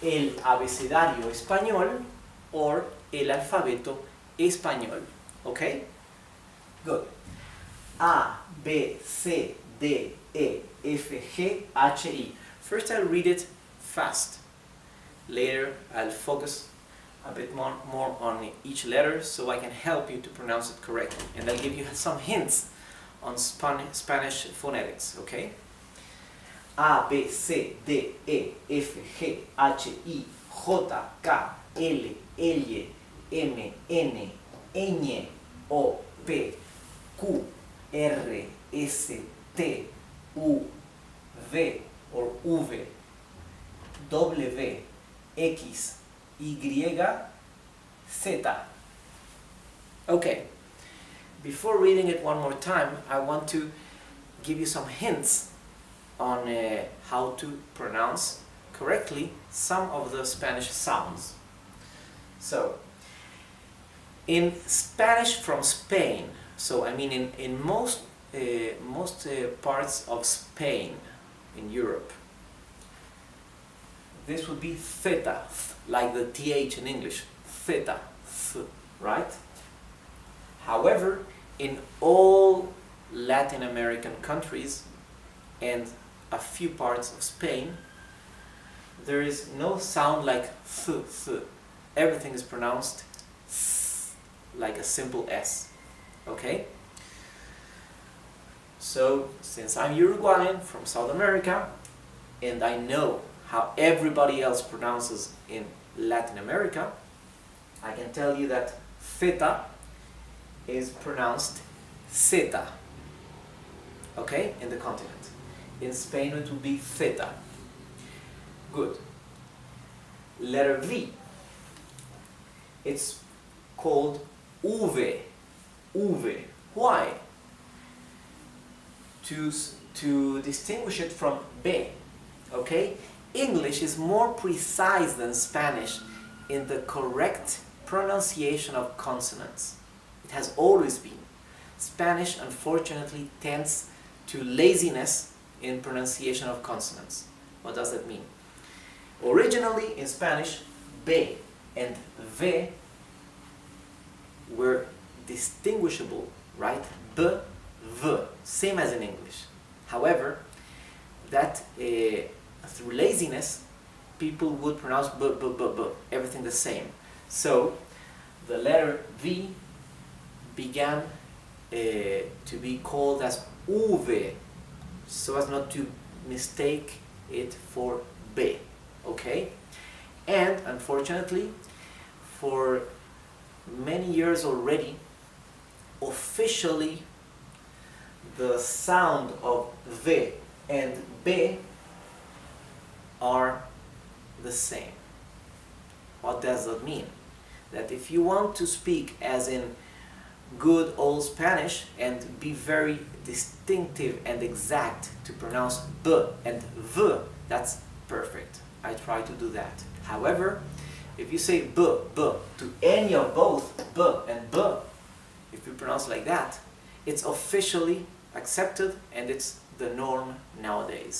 el abecedario español or el alfabeto español. Okay? Good. A, B, C, D, E, F, G, H, I. First I'll read it fast. Later I'll focus a bit more on each letter so I can help you to pronounce it correctly. And I'll give you some hints on Spanish phonetics, okay? A, B, C, D, E, F, G, H, I, J, K, L, L, M, N, Ñ, O, P, Q, R, S, T, U, V or V, W, X, Y, Z. Okay, before reading it one more time, I want to give you some hints on how to pronounce correctly some of the Spanish sounds. So, in Spanish from Spain, so I mean in most parts of Spain in Europe, this would be theta, like the th in English, theta, th, right? However, in all Latin American countries and a few parts of Spain, there is no sound like th, th. Everything is pronounced th, like a simple S, okay? So, since I'm Uruguayan from South America, and I know how everybody else pronounces in Latin America, I can tell you that theta is pronounced zeta, okay, in the continent. In Spain it would be theta. Good. Letter V. It's called uve. Uve. Why? To distinguish it from B, okay? English is more precise than Spanish in the correct pronunciation of consonants. It has always been. Spanish, unfortunately, tends to laziness in pronunciation of consonants. What does that mean? Originally, in Spanish, B and V were distinguishable, right? B, V, same as in English. However, that through laziness, people would pronounce b, b, b, b, everything the same. So, the letter V began to be called as uve, so as not to mistake it for B, okay? And unfortunately, for many years already, officially, the sound of V and B are the same. What does that mean? That if you want to speak as in good old Spanish and be very distinctive and exact to pronounce B and V, that's perfect. I try to do that. However, if you say B, B to any of both B and B, if you pronounce like that, it's officially accepted and it's the norm nowadays.